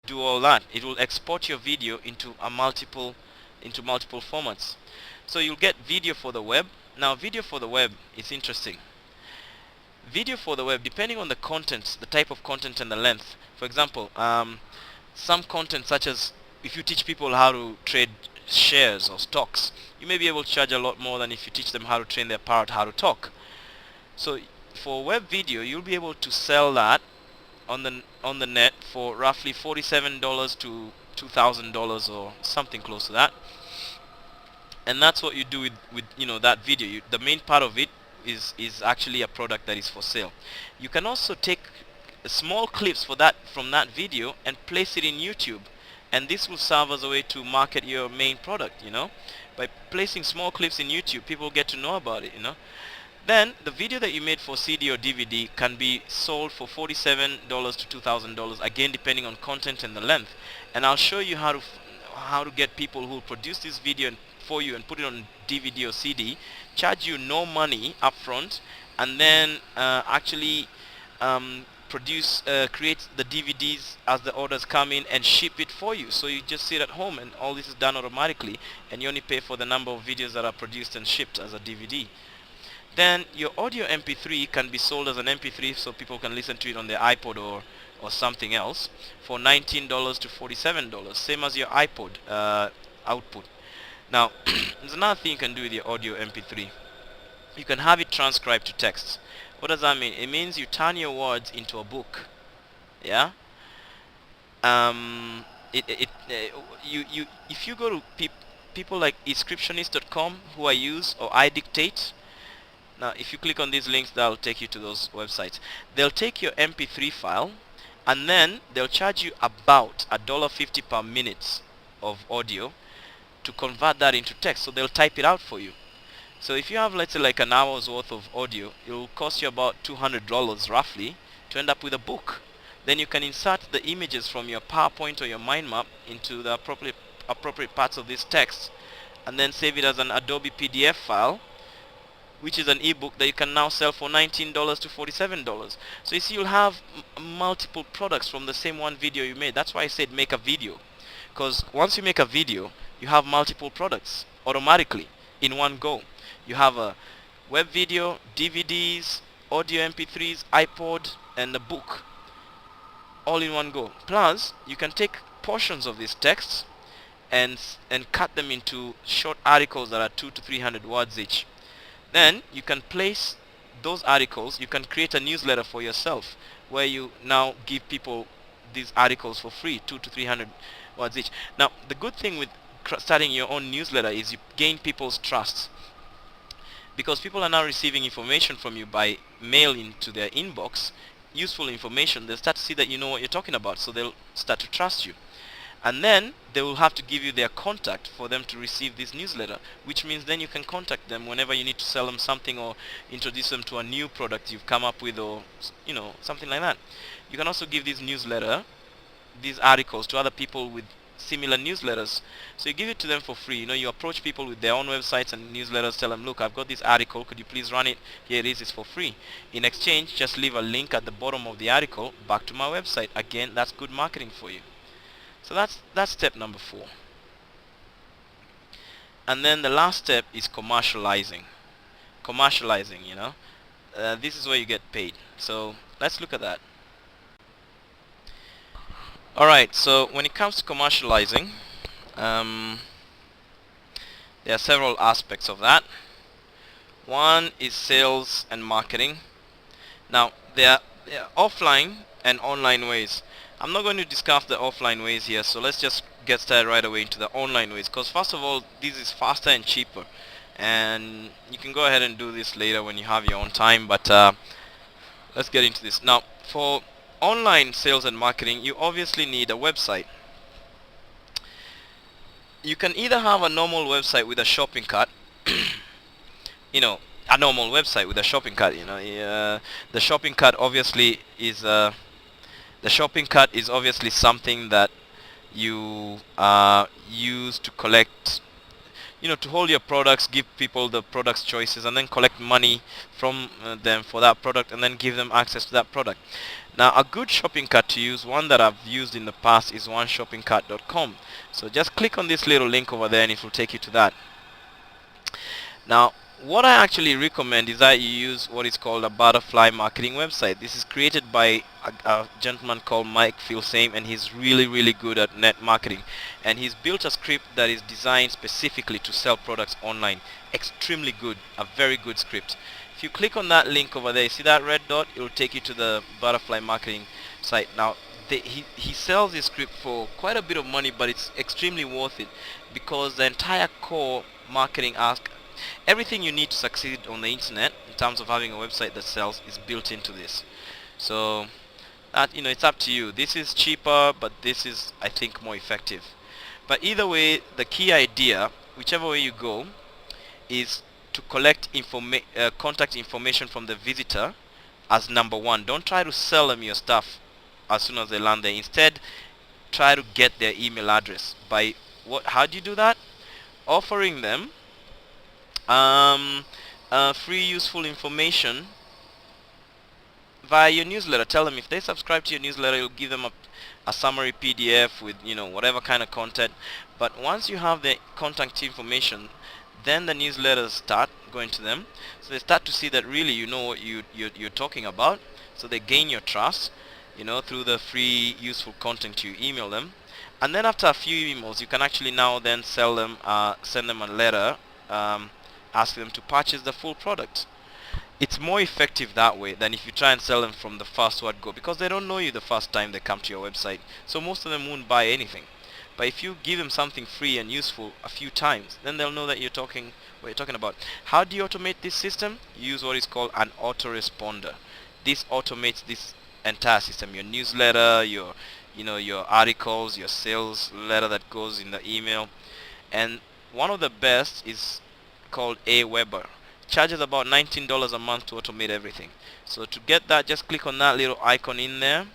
do all that. It will export your video into multiple formats. So you'll get video for the web. Now video for the web is interesting. Video for the web, depending on the content, the type of content and the length. For example, some content such as if you teach people how to trade shares or stocks, you may be able to charge a lot more than if you teach them how to train their parrot how to talk. So for web video, you'll be able to sell that on the net for roughly $47 to $2,000 or something close to that. And that's what you do with that video. The main part of it is actually a product that is for sale. You can also take small clips from that video and place it in YouTube, and this will serve as a way to market your main product. By placing small clips in YouTube, people get to know about it. Then the video that you made for CD or DVD can be sold for $47 to $2,000, again depending on content and the length. And I'll show you how to get people who will produce this video for you and put it on DVD or CD, charge you no money upfront, and then actually create the DVDs as the orders come in and ship it for you. So you just sit at home and all this is done automatically, and you only pay for the number of videos that are produced and shipped as a DVD. Then your audio MP3 can be sold as an MP3 so people can listen to it on their iPod or something else for $19 to $47, same as your iPod output. Now there's another thing you can do with your audio MP3. You can have it transcribed to text. What does that mean? It means you turn your words into a book. Yeah. If you go to people like inscriptionist.com, who I use, or iDictate. Now if you click on these links, that'll take you to those websites. They'll take your MP3 file and then they'll charge you about $1.50 per minute of audio to convert that into text. So they'll type it out for you. So if you have, let's say, like an hour's worth of audio, it will cost you about $200 roughly to end up with a book. Then you can insert the images from your PowerPoint or your mind map into the appropriate parts of this text, and then save it as an Adobe PDF file, which is an ebook that you can now sell for $19 to $47. So you see, you'll have multiple products from the same one video you made. That's why I said make a video, because once you make a video, you have multiple products automatically in one go. You have a web video, DVDs, audio MP3s, iPod, and a book, all in one go. Plus you can take portions of these texts and cut them into short articles that are 200 to 300 words each. Then you can place those articles, you can create a newsletter for yourself where you now give people these articles for free, 200 to 300 words each. Now the good thing with starting your own newsletter is you gain people's trust, because people are now receiving information from you by mail into their inbox, useful information. They'll start to see that you know what you're talking about, so they'll start to trust you. And then they will have to give you their contact for them to receive this newsletter, which means then you can contact them whenever you need to sell them something or introduce them to a new product you've come up with, or something like that. You can also give this newsletter, these articles, to other people with similar newsletters. So you give it to them for free. You approach people with their own websites and newsletters, tell them, look, I've got this article, could you please run it? Here it is, it's for free. In exchange, just leave a link at the bottom of the article back to my website. Again, that's good marketing for you. So that's step number 4. And then the last step is commercializing. This is where you get paid. So let's look at that. Alright, so when it comes to commercializing, there are several aspects of that. One is sales and marketing. Now there are offline and online ways. I'm not going to discuss the offline ways here, so let's just get started right away into the online ways, because first of all, this is faster and cheaper, and you can go ahead and do this later when you have your own time, but let's get into this. Now for online sales and marketing, you obviously need a website. You can either have a normal website with a shopping cart, a normal website with a shopping cart. The shopping cart obviously is something that you use to collect, to hold your products, give people the products choices, and then collect money from them for that product, and then give them access to that product. Now a good shopping cart to use, one that I've used in the past, is oneshoppingcart.com. So just click on this little link over there and it will take you to that. Now what I actually recommend is that you use what is called a butterfly marketing website. This is created by a gentleman called Mike Filsame, and he's really good at net marketing, and he's built a script that is designed specifically to sell products online. Extremely good, a very good script. If you click on that link over there, see that red dot, it will take you to the butterfly marketing site. Now he sells this script for quite a bit of money, but it's extremely worth it because the entire core marketing ask, everything you need to succeed on the internet in terms of having a website that sells is built into this. So that, it's up to you. This is cheaper, but this is, I think, more effective. But either way, the key idea, whichever way you go, is to collect contact information from the visitor as number one. Don't try to sell them your stuff as soon as they land there. Instead, try to get their email address. By how do you do that? Offering them free useful information via your newsletter. Tell them if they subscribe to your newsletter, you'll give them a summary PDF with whatever kind of content. But once you have the contact information, then the newsletters start going to them, so they start to see that really you know what you're talking about. So they gain your trust through the free useful content you email them. And then after a few emails, you can actually now then send them a letter, ask them to purchase the full product. It's more effective that way than if you try and sell them from the first word go, because they don't know you the first time they come to your website, so most of them won't buy anything. But if you give them something free and useful a few times, then they'll know that what you're talking about. How do you automate this system? You use what is called an autoresponder. This automates this entire system, your newsletter, your articles, your sales letter that goes in the email. And one of the best is called Aweber. Charges about $19 a month to automate everything. So to get that, just click on that little icon in there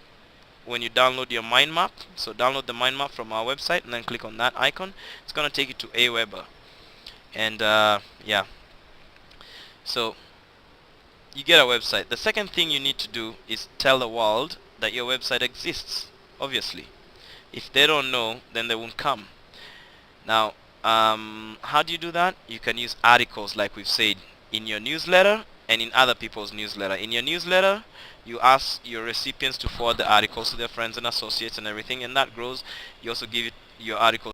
when you download your mind map. So download the mind map from our website and then click on that icon. It's gonna take you to Aweber. And yeah, so you get a website. The second thing you need to do is tell the world that your website exists. Obviously, if they don't know, then they won't come. Now how do you do that? You can use articles, like we've said, in your newsletter and in other people's newsletter. In your newsletter, you ask your recipients to forward the articles to their friends and associates and everything, and that grows. You also give your articles